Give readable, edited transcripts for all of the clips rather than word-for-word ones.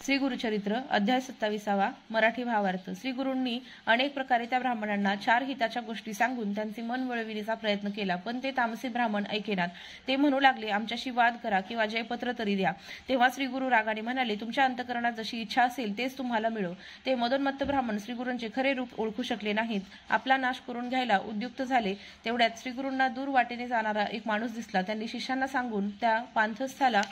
श्री गुरुचरित्र अध्याय 27 मराठी भावार्थ। श्री गुरूंनी अनेक प्रकारे त्या ब्राह्मणांना 4 हिताच्या गोष्टी सांगून त्यांचे मन वळविण्याचा प्रयत्न केला, पण ते तामसी ब्राह्मण ऐकेनात। ते म्हणू लागले, आमच्याशी वाद करा किंवा जयपत्र तरी द्या। तेव्हा श्री गुरु रागाने म्हणाले, तुमच्या अंतःकरणात जशी इच्छा असेल तेच तुम्हाला मिळो। ते मदोन्मत्त ब्राह्मण श्री गुरूंचे खरे रूप ओळखू शकले नाहीत, आपला नाश करून घ्यायला उद्युक्त झाले। तेवढ्यात श्री गुरूंना दूर वाटेने जाणारा एक माणूस दिसला। त्यांनी शिष्यांना सांगून त्या पांथस्थाला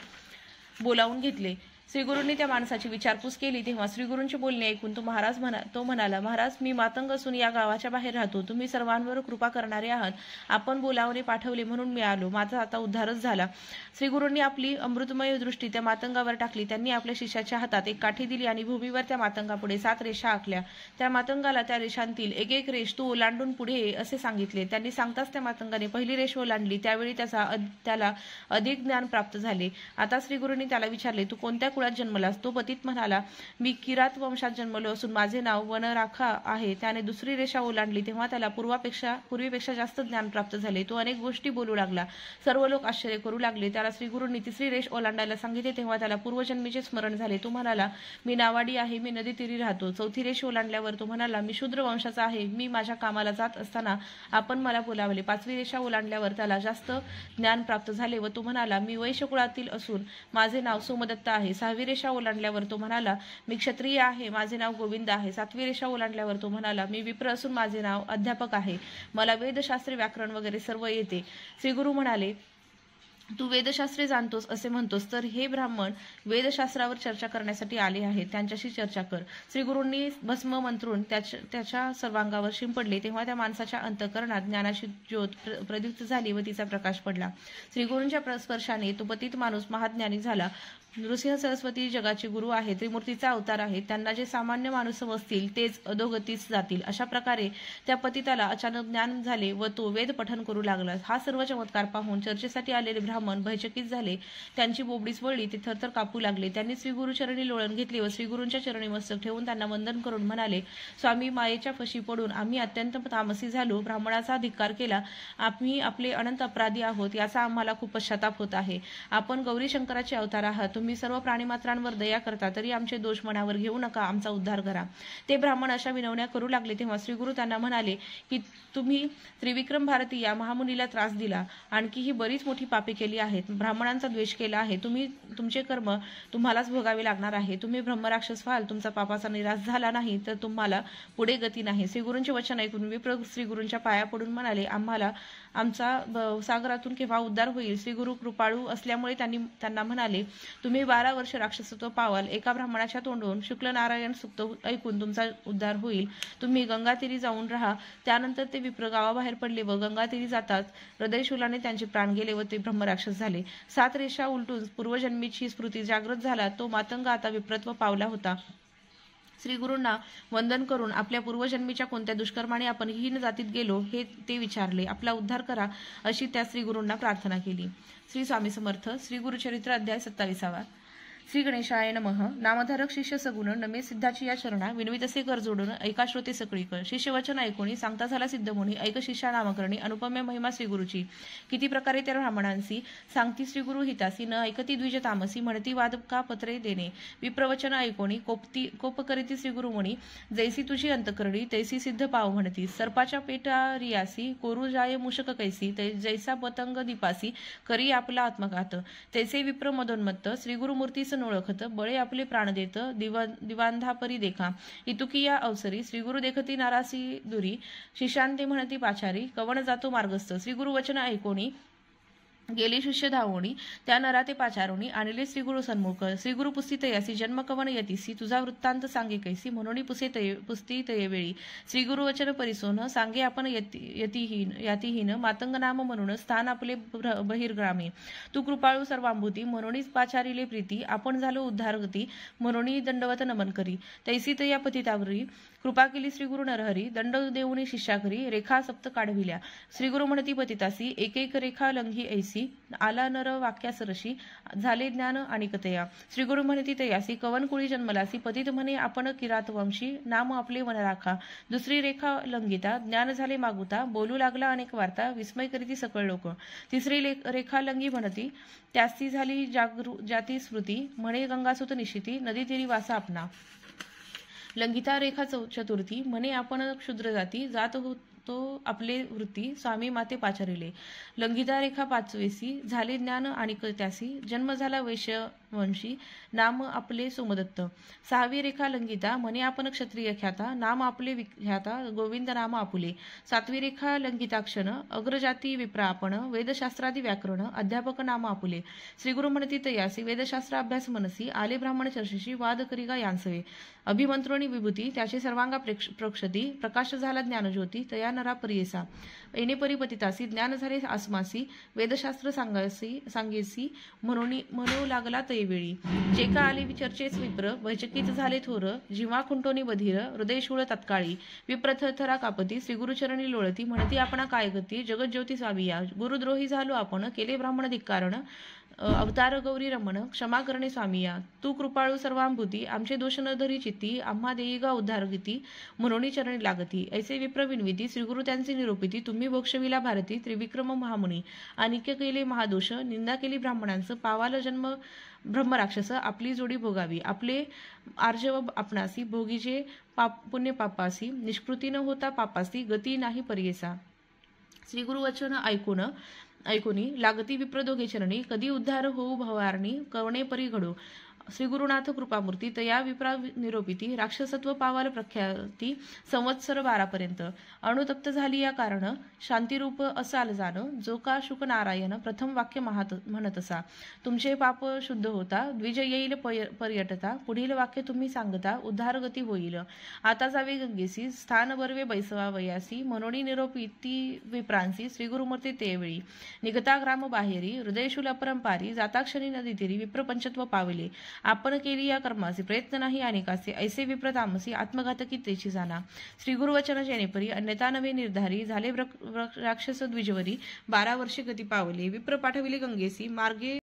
बोलावून घेतले। श्री गुरूंनी त्या माणसाची विचारपूस केली, तेव्हा श्री गुरूंचे बोलणे ऐकून तो म्हणाला, महाराज, मी मातंग असून या गावाच्या बाहेर राहतो। तुम्ही सर्वांवर कृपा करणारे आहात। आपण बोलावणे पाठवले म्हणून मी आलो। माझा आता उद्धारच झाला। श्री गुरूंनी आपली अमृतमय दृष्टी त्या मातंगावर टाकली। त्यांनी आपल्या शिष्याच्या हातात एक काठी दिली आणि भूमीवर त्या मातंगापुढे 7 रेषा आखल्या। त्या मातंगाला त्या रेषांतील एक एक रेष तू ओलांडून पुढे ये असे सांगितले। त्यांनी सांगताच त्या मातंगाने पहिली रेष ओलांडली। त्यावेळी त्याला अधिक ज्ञान प्राप्त झाले। आता श्री गुरूंनी त्याला विचारले, तू कोणत्या कुळात जन्मलास? तो पतित म्हणाला, मी किरात वंशात जन्मलो असून माझे नाव वनराखा आहे। त्याने दुसरी रेषा ओलांडली तेव्हा त्याला पूर्वीपेक्षा जास्त ज्ञान प्राप्त झाले। तो अनेक गोष्टी बोलू लागला। सर्व लोक आश्चर्य करू लागले। त्याला श्री गुरूंनी तिसरी रेष ओलांडायला सांगितले तेव्हा त्याला पूर्वजन्मीचे स्मरण झाले। तो म्हणाला, मी नावाडी आहे, मी नदी तीरी राहतो। चौथी रेष ओलांडल्यावर तो म्हणाला, मी शूद्र वंशाचा आहे, मी माझ्या कामाला जात असताना आपण मला बोलावले। 5वी रेषा ओलांडल्यावर त्याला जास्त ज्ञान प्राप्त झाले व तो म्हणाला, मी वैश्य कुळातील असून माझे नाव सोमदत्त आहे। 6वी रेषा ओलांडल्यावर तो म्हणाला, मी क्षत्रिय आहे, माझे नाव गोविंद आहे। 7वी रेषा ओलांडल्यावर तो म्हणाला, मी विप्र असून माझे नाव अध्यापक आहे, मला वेदशास्त्रे व्याकरण वगैरे सर्व येते। श्री गुरु म्हणाले, तू वेदशास्त्रे जाणतोस असे म्हणतोस, तर हे ब्राह्मण वेदशास्त्रावर चर्चा करण्यासाठी आले आहेत, त्यांच्याशी चर्चा कर। श्री गुरूंनी भस्म मंत्रून त्याच्या सर्वांगावर शिंपडले तेव्हा त्या माणसाच्या अंतःकरणात ज्ञानाची ज्योत प्रदीप्त झाली व तिचा प्रकाश पडला। श्री गुरूंच्या स्पर्शाने तो पतित माणूस महाज्ञानी झाला। नृसिंह सरस्वती जगाचे गुरु आहे, त्रिमूर्तीचा अवतार आहे। त्यांना जे सामान्य माणूस समजतील तेच अधोगतीस जातील। अशा प्रकारे त्या पतिताला अचानक ज्ञान झाले व तो वेद पठण करू लागला। हा सर्व चमत्कार पाहून चर्चेसाठी आलेले ब्राह्मण भयचकित झाले। त्यांची बोबडीच वळली, ते थरथर कापू लागले। त्यांनी श्री गुरुचरणी लोळण घेतले व श्री गुरूंच्या चरणी मस्तक ठेवून त्यांना वंदन करून म्हणाले, स्वामी, मायेच्या फशी पडून आम्ही अत्यंत तामसी झालो, ब्राह्मणाचा धिक्कार केला। आम्ही आपले अनंत अपराधी आहोत, याचा आम्हाला खूप पश्चाताप होत आहे। आपण गौरी शंकराचे अवतार आहात, तुम्ही सर्व प्राणीमात्रांवर दया करता, तरी आमचे दोष मनावर घेऊ नका, आमचा उद्धार करा। ते ब्राह्मण अशा विनवण्या करू लागले तेव्हा श्री गुरु त्यांना म्हणाले की तुम्ही त्रिविक्रम भारती या महामुनीला त्रास दिला, आणखीही बरीच मोठी पापे केली आहेत, ब्राह्मणांचा द्वेष केला आहे। तुमचे कर्म तुम्हालाच भोगावे लागणार आहे। तुम्ही ब्रह्मराक्षस व्हाल, तुमचा पापाचा निराश झाला नाही तर तुम्हाला पुढे गती नाही। श्री गुरूंचे वचन ऐकून विप्र श्री गुरूंच्या पाया पडून म्हणाले, आमचा सागरातून केव्हा उद्धार होईल? श्री गुरु कृपाळू असल्यामुळे त्यांना म्हणाले, तुम्ही 12 वर्ष राक्षसत्व पावाल। एका ब्राह्मणाच्या तोंडून शुक्ल नारायण सुक्त ऐकून तुमचा उद्धार होईल। तुम्ही गंगातीरी जाऊन राहा। त्यानंतर ते विप्र गावाबाहेर पडले व गंगातीरी जाताच हृदयशूलाने त्यांचे प्राण गेले व ते ब्रह्मराक्षस झाले। 7 रेषा उलटून पूर्वजन्मीची स्मृती जागृत झाला। तो मातंग आता विप्रत्व पावला होता। श्री गुरूंना वंदन करून आपल्या पूर्वजन्मीच्या कोणत्या दुष्कर्माने आपण हीन जातीत गेलो हे ते विचारले। आपला उद्धार करा अशी त्या श्री गुरूंना प्रार्थना केली। श्री स्वामी समर्थ। श्री गुरुचरित्र अध्याय 27। श्री गणेशाय नमः। नामधारक शिष्य सगुण नमे सिद्धाची या चरणा विनवितसे कर जोडून ऐका श्रोते सकळीकर। शिष्यवचन ऐकोणी सांगता झाला सिद्धमुनी ऐक शिष्या नामकरणी अनुपम्य महिमा श्री गुरुची। किती प्रकारे त्या ब्राह्मणांसी सांगती श्री गुरु हितासी न ऐकती द्विज तामसी म्हणती वाद का पत्रे देणे। विप्रवचन ऐकोणी कोप करीती श्री गुरुमुनी जैसी तुझी अंतकरणी तैसी सिद्ध पाव म्हणती। सर्पाच्या पेटा रियासी कोरू जाय मूषक कैसी जैसा पतंग दीपासी करी आपला आत्मघात। तैसे विप्र मदोन्मत्त श्री गुरुमूर्ती ओळखत बळे आपले प्राण देत दिवांधा परी देखा। इतुकी या अवसरी श्री गुरु देखती नारासी दुरी शिष्यांते म्हणती पाचारी कवन जातो मार्गस्थ। श्री गुरु वचन ऐकोणी गेली शिष्य धावोणी त्या नरा ते पाचारोणी आणले श्री गुरु सन्मुख। श्री गुरु पुस्ती तयासी जन्म कवन यतीसी तुझा वृत्तांत सांगे कैसी म्हणून पुस्ती तयवेळी। श्री गुरु वचन परिसोन सांगे आपण यातीहीन मातंग नाम म्हणून स्थान आपले बहिर्ग्रामी। तू कृपाळू सर्वांभूती म्हणूनच पाचारिले प्रीती आपण झालो उद्धारगती म्हणून दंडवत नमन करी। तैसी तया पतितावरी कृपा केली श्री गुरु नरहरी दंड देऊनी शिष्याकरी रेखा सप्त काढविल्या। श्री गुरु म्हणती पतितासी एक एक रेखा लंघी ऐसी तामसी आला नर वाक्यासरशी झाले ज्ञान आणि कथया श्री गुरु म्हणती तयासी कवन कुळी जन्मलासी पतित म्हणे आपण किरातवंशी नाम आपले मन राखा दुसरी रेखा लंगिता ज्ञान झाले मागुता बोलू लागला अनेक वार्ता विस्मय करीती सकळ लोक तिसरी रेखा लंगी म्हणती त्यासी झाली जाती स्मृती म्हणे गंगासुत निशिती नदी तिरी वासा आपणा लंगिता रेखा चतुर्थी म्हणे आपण क्षुद्र जाती जात तो आपले वृत्ती स्वामी माते पाचारिले लंगिता रेखा पाचवेसी झाले ज्ञान आणि त्यासी जन्म झाला वैश्यवंशी नाम आपले सोमदत्त सहावी रेखा लंगिता म्हणे आपण क्षत्रिय ख्याता नाम आपले विख्याता गोविंद नाम आपुले सातवी रेखा लंगिताक्षण अग्रजाती विप्रा आपण वेदशास्त्रादी व्याकरण अध्यापक नाम आपुले श्रीगुरु म्हणती तयासी वेदशास्त्र अभ्यास मनसी आले ब्राह्मण चर्चेशी वाद करिगा यांसवे अभिमंत्रोणी विभूती त्याचे सर्वांगा प्रक्षती प्रकाश झाला ज्ञानज्योती तया नरा परियेसा येणे परिपतितासी ज्ञान झाले आसमासी वेदशास्त्र सांगेसी म्हणू लागला तैवेळी जे का आले चर्चेस विप्र वैचकीत झाले थोर जिव्हा खुंटोनी बधीर हृदय शूळ तत्काळी विप्र थरथरा कापती श्रीगुरुचरणी लोळती म्हणती आपणा काय गती जगज्योती स्वामिया गुरुद्रोही झालो आपण केले ब्राह्मण धिक्कारण अवतार गौरी रमण क्षमा करणे स्वामिया तू कृपाळू सर्वांभूती आमचे दोष न धरी चित्ती आम्हा देई गा उद्धारगती म्हणून चरणी लागती ऐसे विप्र विनविती श्रीगुरु त्यांचे निरोपिती तुम्ही मोक्षविला भारती त्रिविक्रम महामुनी अनिक्य केले महादोष निंदा केली ब्राह्मणांचं पावाल जन्म ब्रह्मराक्षस आपली जोडी भोगावी आपले आर्जव आपणासी भोगीचे पुण्य पापासी निष्कृती न होता पापासी गती नाही परियेसा श्रीगुरु वचन ऐकुनी लागती विप्र दोघे चरणी कधी उद्धार होऊ भवारणी कवणे परी घडो श्री गुरुनाथ कृपामूर्ती तया विप्रा निरोपिती राक्षसत्व पावाल प्रख्याती संवत्सर 12 पर्यंत अणुतप्त झाली या कारण शांतिरूप असाल जाण जो का शुक नारायण प्रथम वाक्य म्हणतसा तुमचे पाप शुद्ध होता द्विज येईल पर्यटता पुढील वाक्य तुम्ही सांगता उद्धारगती होईल आता जावे गंगेसी स्थान बर्वे बैसवा वयासी मनोनी निरोपिती विप्रांसी श्री गुरुमूर्ती तेवेळी निगता ग्राम बाहेरी हृदयशूल अपरंपारी जाताक्षणी नदी तीरी विप्र पंचत्व पावले आपण केली या कर्माचे प्रयत्न नाही अनेकासे ऐसे विप्र तामसी आत्मघातकी तेची जाणा श्री गुरुवचन जेणेपरी अन्यथा नवे निर्धारी झाले राक्षस द्विजवरी 12 वर्षे गती पावले विप्र पाठविले गंगेसी मार्गे